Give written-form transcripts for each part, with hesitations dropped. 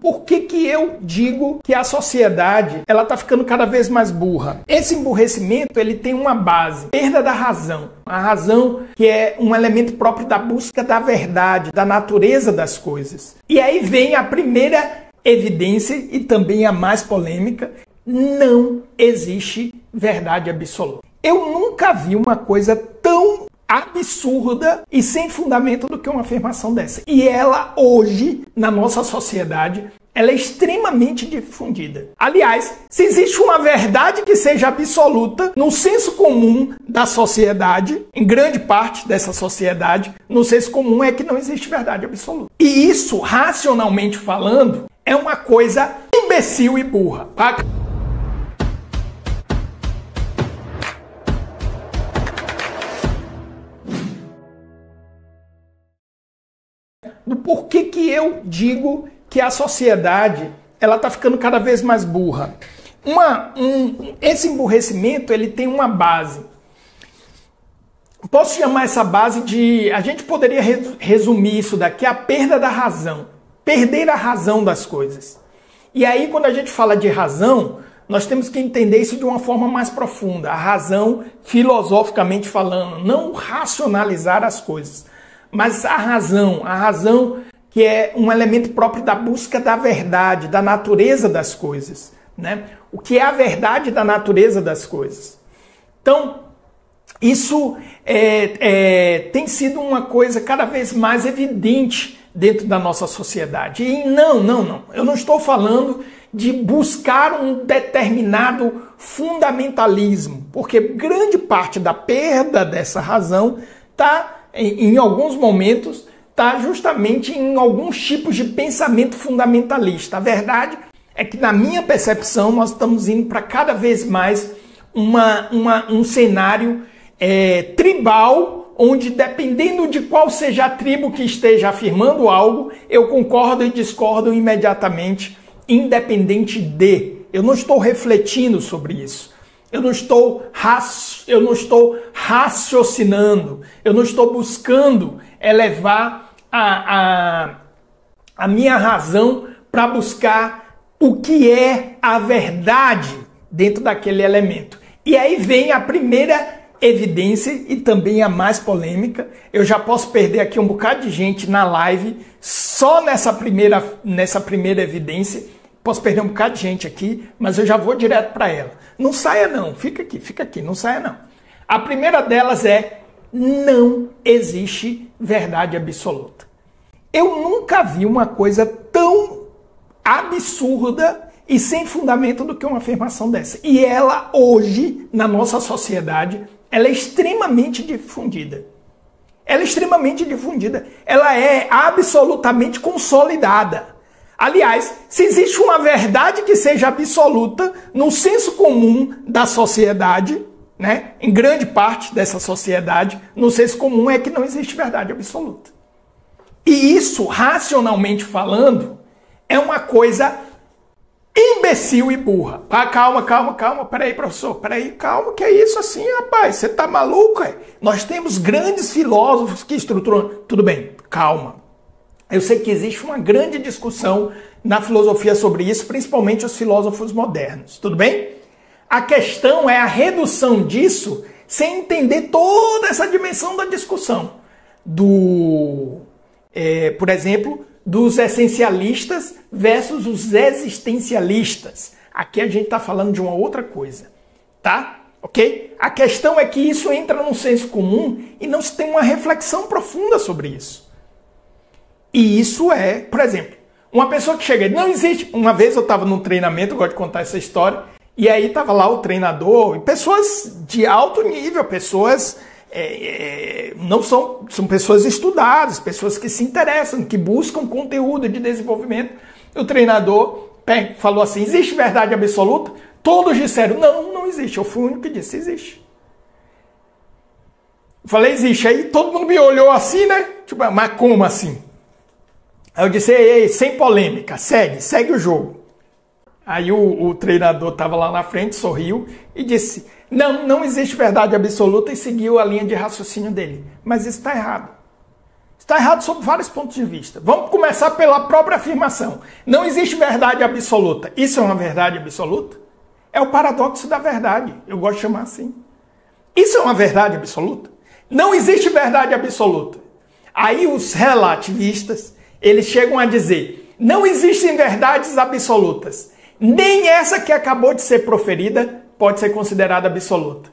Por que eu digo que a sociedade ela está ficando cada vez mais burra? Esse emburrecimento ele tem uma base, perda da razão. A razão que é um elemento próprio da busca da verdade, da natureza das coisas. E aí vem a primeira evidência e também a mais polêmica: não existe verdade absoluta. Eu nunca vi uma coisa tão absurda e sem fundamento do que uma afirmação dessa. E ela hoje, na nossa sociedade, ela é extremamente difundida. Aliás, se existe uma verdade que seja absoluta no senso comum da sociedade, em grande parte dessa sociedade, no senso comum é que não existe verdade absoluta. E isso, racionalmente falando, é uma coisa imbecil e burra. Do porquê que eu digo que a sociedade ela está ficando cada vez mais burra. Esse emburrecimento ele tem uma base. Posso chamar essa base de... A gente poderia resumir isso daqui, a perda da razão. Perder a razão das coisas. E aí, quando a gente fala de razão, nós temos que entender isso de uma forma mais profunda. A razão, filosoficamente falando, não racionalizar as coisas. Mas a razão que é um elemento próprio da busca da verdade, da natureza das coisas, né? O que é a verdade da natureza das coisas. Então, isso tem sido uma coisa cada vez mais evidente dentro da nossa sociedade. E não. Eu não estou falando de buscar um determinado fundamentalismo, porque grande parte da perda dessa razão está... em alguns momentos, está justamente em alguns tipos de pensamento fundamentalista. A verdade é que, na minha percepção, nós estamos indo para cada vez mais um cenário tribal, onde, dependendo de qual seja a tribo que esteja afirmando algo, eu concordo e discordo imediatamente, independente de. Eu não estou refletindo sobre isso. Eu não estou raciocinando, eu não estou buscando elevar a minha razão para buscar o que é a verdade dentro daquele elemento. E aí vem a primeira evidência e também a mais polêmica. Eu já posso perder aqui um bocado de gente na live só nessa primeira evidência. Posso perder um bocado de gente aqui, mas eu já vou direto para ela. Não saia não, fica aqui, não saia não. A primeira delas é: não existe verdade absoluta. Eu nunca vi uma coisa tão absurda e sem fundamento do que uma afirmação dessa. E ela hoje, na nossa sociedade, ela é extremamente difundida. Ela é extremamente difundida. Ela é absolutamente consolidada. Aliás, se existe uma verdade que seja absoluta no senso comum da sociedade, né? Em grande parte dessa sociedade, no senso comum é que não existe verdade absoluta. E isso, racionalmente falando, é uma coisa imbecil e burra. Calma. Peraí, professor. Peraí, calma, que é isso assim, rapaz? Você tá maluco, é? Nós temos grandes filósofos que estruturam... Tudo bem, calma. Eu sei que existe uma grande discussão na filosofia sobre isso, principalmente os filósofos modernos, tudo bem? A questão é a redução disso sem entender toda essa dimensão da discussão. Por exemplo, dos essencialistas versus os existencialistas. Aqui a gente está falando de uma outra coisa, tá? Ok? A questão é que isso entra num senso comum e não se tem uma reflexão profunda sobre isso. E isso é, por exemplo, uma pessoa que chega, não existe... Uma vez eu estava num treinamento, eu gosto de contar essa história, e aí estava lá o treinador, e pessoas de alto nível, pessoas... são pessoas estudadas, pessoas que se interessam, que buscam conteúdo de desenvolvimento. O treinador falou assim: existe verdade absoluta? Todos disseram: não existe. Eu fui o único que disse: existe. Eu falei: existe. Aí todo mundo me olhou assim, né? Tipo, mas como assim? Aí eu disse: ei, sem polêmica, segue o jogo. Aí o treinador estava lá na frente, sorriu e disse: não existe verdade absoluta, e seguiu a linha de raciocínio dele. Mas isso está errado. Está errado sob vários pontos de vista. Vamos começar pela própria afirmação. Não existe verdade absoluta. Isso é uma verdade absoluta? É o paradoxo da verdade. Eu gosto de chamar assim. Isso é uma verdade absoluta? Não existe verdade absoluta. Aí os relativistas, eles chegam a dizer, não existem verdades absolutas. Nem essa que acabou de ser proferida pode ser considerada absoluta.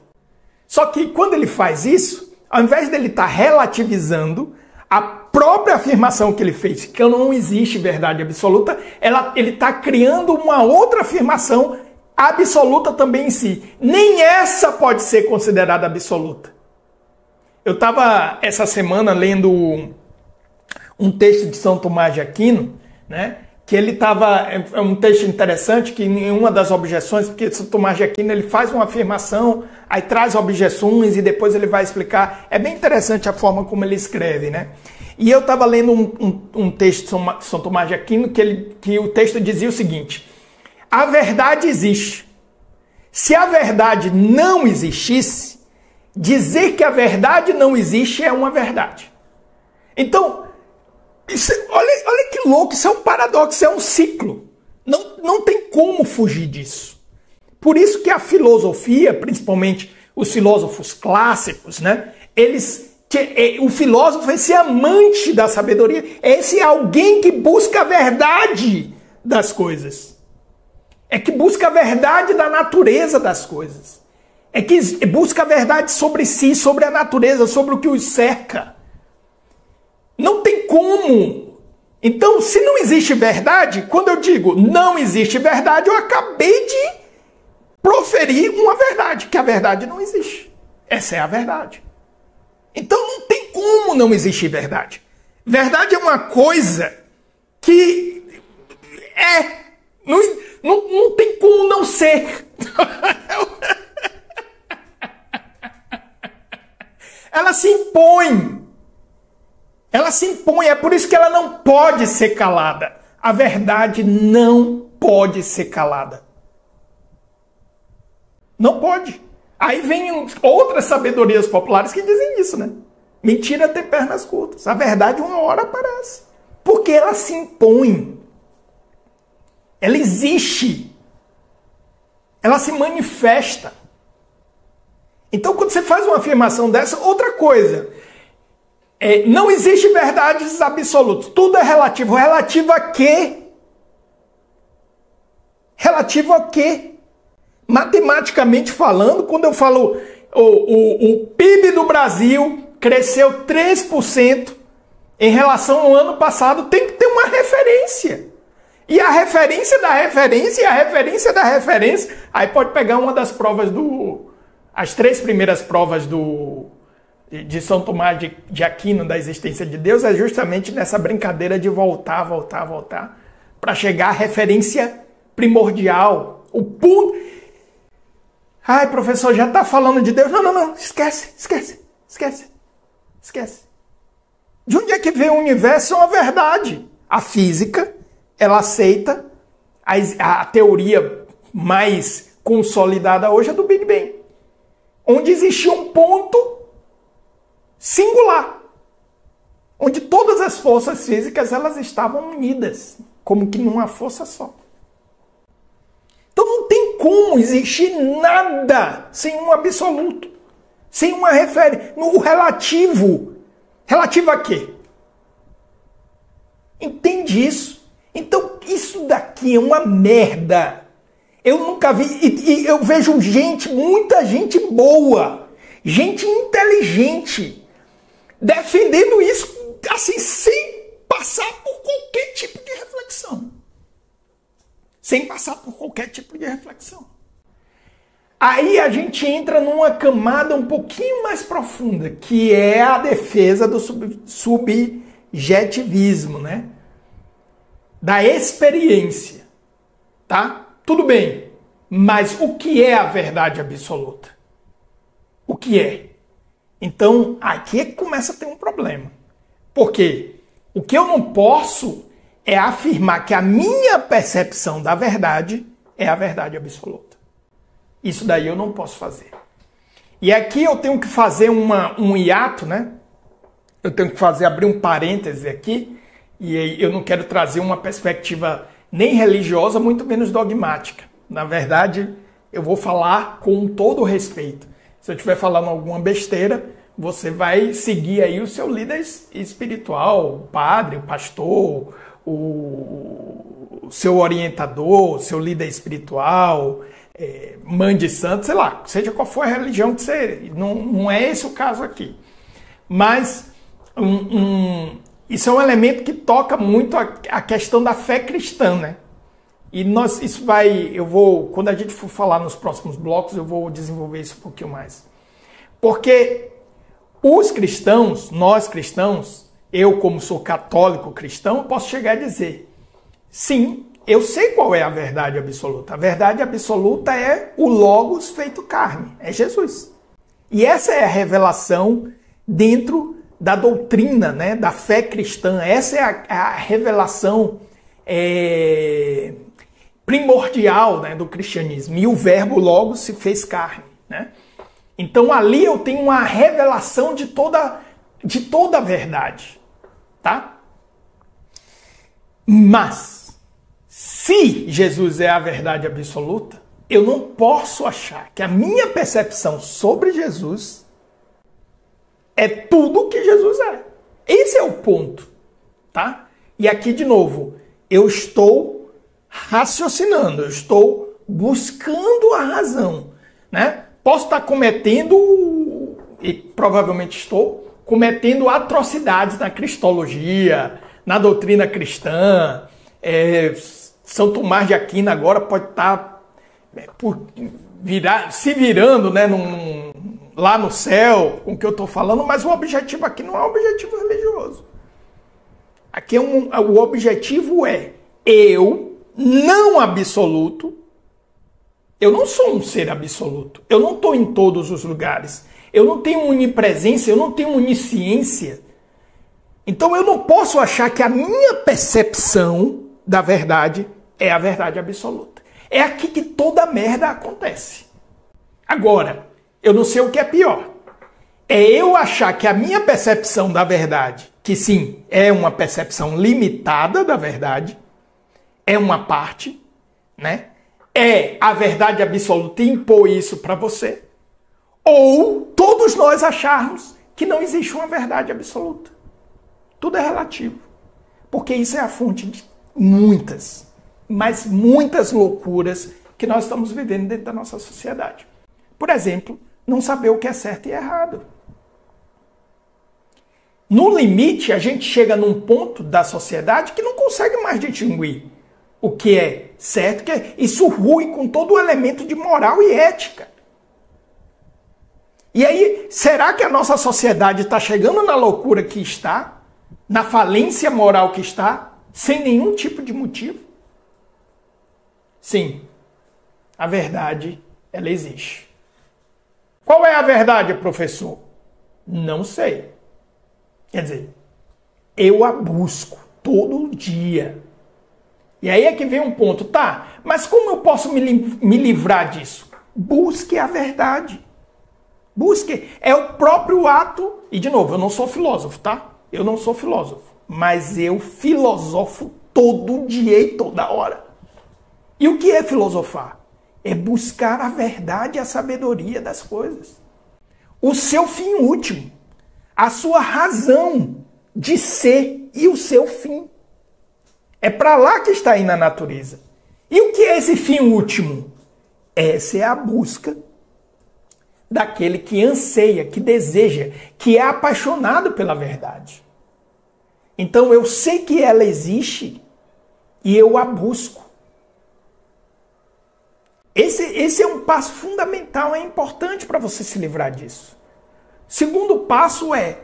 Só que quando ele faz isso, ao invés dele estar relativizando a própria afirmação que ele fez, que não existe verdade absoluta, ele está criando uma outra afirmação absoluta também em si. Nem essa pode ser considerada absoluta. Eu estava essa semana lendo um texto de São Tomás de Aquino, né? Que ele estava, é um texto interessante, que em uma das objeções, porque São Tomás de Aquino ele faz uma afirmação, aí traz objeções e depois ele vai explicar. É bem interessante a forma como ele escreve, né? E eu estava lendo um texto de São Tomás de Aquino que o texto dizia o seguinte: a verdade existe. Se a verdade não existisse, dizer que a verdade não existe é uma verdade. Então, olha que louco, isso é um paradoxo, é um ciclo. Não tem como fugir disso. Por isso que a filosofia, principalmente os filósofos clássicos, né? O filósofo é esse amante da sabedoria, é esse alguém que busca a verdade das coisas. É que busca a verdade da natureza das coisas. É que busca a verdade sobre si, sobre a natureza, sobre o que os cerca. Não tem como. Então, se não existe verdade, quando eu digo não existe verdade, eu acabei de proferir uma verdade, que a verdade não existe. Essa é a verdade. Então, não tem como não existir verdade. Verdade é uma coisa que não tem como não ser. Ela se impõe. Ela se impõe, é por isso que ela não pode ser calada. A verdade não pode ser calada. Não pode. Aí vem outras sabedorias populares que dizem isso, né? Mentira tem pernas curtas. A verdade uma hora aparece. Porque ela se impõe. Ela existe. Ela se manifesta. Então, quando você faz uma afirmação dessa, outra coisa. Não existe verdades absolutas. Tudo é relativo. Relativo a quê? Relativo a quê? Matematicamente falando, quando eu falo o PIB do Brasil cresceu 3% em relação ao ano passado, tem que ter uma referência. E a referência da referência e a referência da referência. Aí pode pegar uma das provas as 3 primeiras provas de São Tomás de Aquino da existência de Deus, é justamente nessa brincadeira de voltar, para chegar à referência primordial. O ponto. Ai, professor, já está falando de Deus. Não, esquece. De onde é que veio o universo? É uma verdade. A física, ela aceita a teoria mais consolidada hoje é do Big Bang, onde existia um ponto singular, onde todas as forças físicas elas estavam unidas, como que numa força só. Então não tem como existir nada sem um absoluto, sem uma referência. O relativo. Relativo a quê? Entende isso? Então isso daqui é uma merda. Eu nunca vi, e eu vejo muita gente boa, gente inteligente, defendendo isso assim, sem passar por qualquer tipo de reflexão. Aí a gente entra numa camada um pouquinho mais profunda, que é a defesa do subjetivismo, né? Da experiência, tá? Tudo bem, mas o que é a verdade absoluta? O que é? Então, aqui é que começa a ter um problema. Porque o que eu não posso é afirmar que a minha percepção da verdade é a verdade absoluta. Isso daí eu não posso fazer. E aqui eu tenho que fazer um hiato, né? eu tenho que abrir um parêntese aqui, e eu não quero trazer uma perspectiva nem religiosa, muito menos dogmática. Na verdade, eu vou falar com todo o respeito. Se eu estiver falando alguma besteira, você vai seguir aí o seu líder espiritual, o padre, o pastor, o seu orientador, o seu líder espiritual, mãe de santo, sei lá, seja qual for a religião que você... Não é esse o caso aqui. Mas isso é um elemento que toca muito a questão da fé cristã, né? E quando a gente for falar nos próximos blocos, eu vou desenvolver isso um pouquinho mais. Porque os cristãos, nós cristãos, eu como sou católico cristão, eu posso chegar e dizer, sim, eu sei qual é a verdade absoluta. A verdade absoluta é o Logos feito carne, é Jesus. E essa é a revelação dentro da doutrina, né, da fé cristã. Essa é a revelação primordial, né, do cristianismo. E o verbo Logos se fez carne, né? Então ali eu tenho uma revelação de toda a verdade, tá? Mas se Jesus é a verdade absoluta, eu não posso achar que a minha percepção sobre Jesus é tudo o que Jesus é. Esse é o ponto, tá? E aqui de novo, eu estou raciocinando, eu estou buscando a razão, né? Posso estar cometendo, e provavelmente estou, cometendo atrocidades na cristologia, na doutrina cristã. São Tomás de Aquino agora pode estar se virando, né, lá no céu com o que eu estou falando, mas o objetivo aqui não é um objetivo religioso. Aqui o objetivo é eu, não absoluto. Eu não sou um ser absoluto. Eu não estou em todos os lugares. Eu não tenho onipresença, eu não tenho onisciência. Então eu não posso achar que a minha percepção da verdade é a verdade absoluta. É aqui que toda merda acontece. Agora, eu não sei o que é pior. É eu achar que a minha percepção da verdade, que sim, é uma percepção limitada da verdade, é uma parte, né? É a verdade absoluta e impor isso para você. Ou todos nós acharmos que não existe uma verdade absoluta. Tudo é relativo. Porque isso é a fonte de muitas, mas muitas loucuras que nós estamos vivendo dentro da nossa sociedade. Por exemplo, não saber o que é certo e errado. No limite, a gente chega num ponto da sociedade que não consegue mais distinguir o que é certo, que isso rui com todo o elemento de moral e ética. E aí, será que a nossa sociedade está chegando na loucura que está, na falência moral que está, sem nenhum tipo de motivo? Sim, a verdade, ela existe. Qual é a verdade, professor? Não sei. Quer dizer, eu a busco todo dia. E aí é que vem um ponto, tá? Mas como eu posso me livrar disso? Busque a verdade. Busque. É o próprio ato. E de novo, eu não sou filósofo, tá? Eu não sou filósofo. Mas eu filosofo todo dia e toda hora. E o que é filosofar? É buscar a verdade e a sabedoria das coisas. O seu fim último. A sua razão de ser e o seu fim. É para lá que está aí na natureza. E o que é esse fim último? Essa é a busca daquele que anseia, que deseja, que é apaixonado pela verdade. Então eu sei que ela existe e eu a busco. Esse é um passo fundamental, é importante para você se livrar disso. Segundo passo é: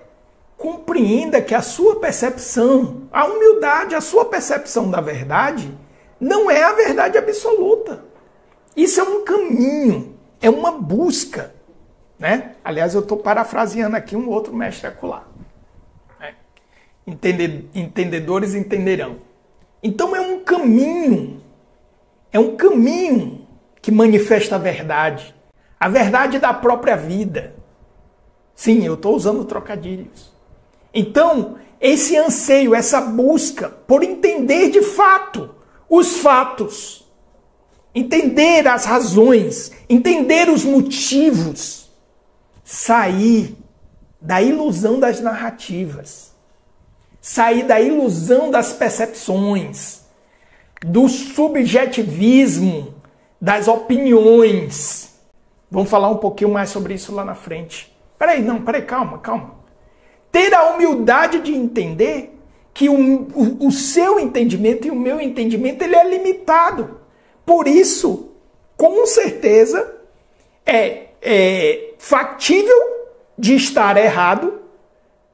compreenda que a sua percepção, a humildade, a sua percepção da verdade não é a verdade absoluta. Isso é um caminho, é uma busca, né? Aliás, eu estou parafraseando aqui um outro mestre acolá. Né? Entendedores entenderão. Então é um caminho que manifesta a verdade da própria vida. Sim, eu estou usando trocadilhos. Então, esse anseio, essa busca por entender de fato os fatos, entender as razões, entender os motivos, sair da ilusão das narrativas, sair da ilusão das percepções, do subjetivismo, das opiniões. Vamos falar um pouquinho mais sobre isso lá na frente. Peraí, calma. Ter a humildade de entender que o seu entendimento e o meu entendimento ele é limitado. Por isso, com certeza, é factível de estar errado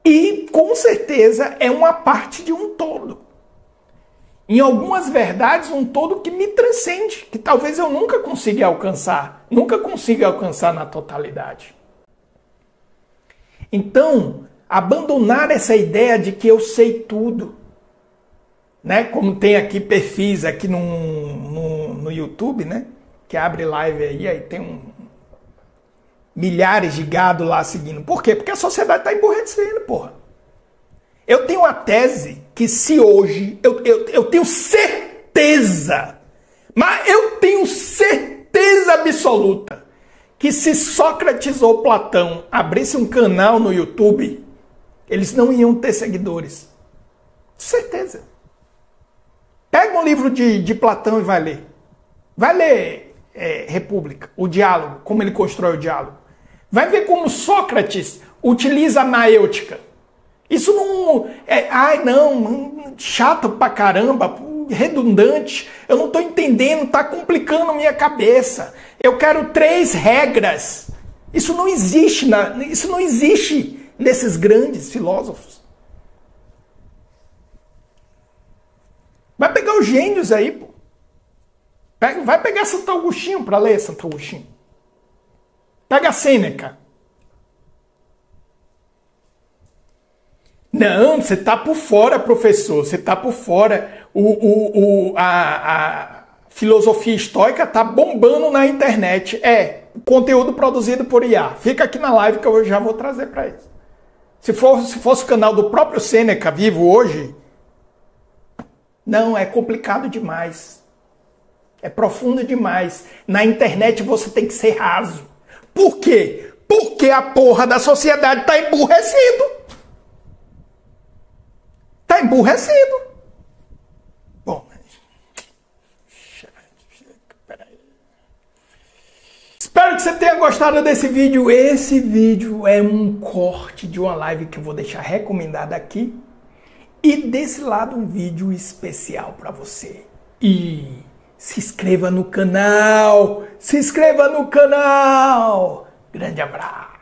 e, com certeza, é uma parte de um todo. Em algumas verdades, um todo que me transcende, que talvez eu nunca consiga alcançar na totalidade. Então, abandonar essa ideia de que eu sei tudo, né? Como tem aqui perfis aqui no YouTube, né? Que abre live aí tem milhares de gado lá seguindo. Por quê? Porque a sociedade está emburrecendo, porra. Eu tenho uma tese que se hoje, eu tenho certeza, mas eu tenho certeza absoluta, que se Sócrates ou Platão abrisse um canal no YouTube, eles não iam ter seguidores. Certeza. Pega um livro de Platão e vai ler. Vai ler República, o diálogo, como ele constrói o diálogo. Vai ver como Sócrates utiliza a maêutica. Isso não chato pra caramba, redundante, eu não tô entendendo, tá complicando minha cabeça. Eu quero 3 regras. Isso não existe nesses grandes filósofos. Vai pegar os gênios aí, pô. Vai pegar Santo Agostinho para ler Santo Agostinho. Pega a Sêneca. Não, você tá por fora, professor. Você tá por fora. A filosofia estoica tá bombando na internet. Conteúdo produzido por IA. Fica aqui na live que eu já vou trazer para eles. Se fosse o canal do próprio Sêneca vivo hoje, não, é complicado demais. É profundo demais. Na internet você tem que ser raso. Por quê? Porque a porra da sociedade tá emburrecido. Tá emburrecido. Bom, peraí. Espero que você tenha gostado desse vídeo. Esse vídeo é um corte de uma live que eu vou deixar recomendada aqui. E desse lado um vídeo especial para você. E se inscreva no canal. Se inscreva no canal. Grande abraço.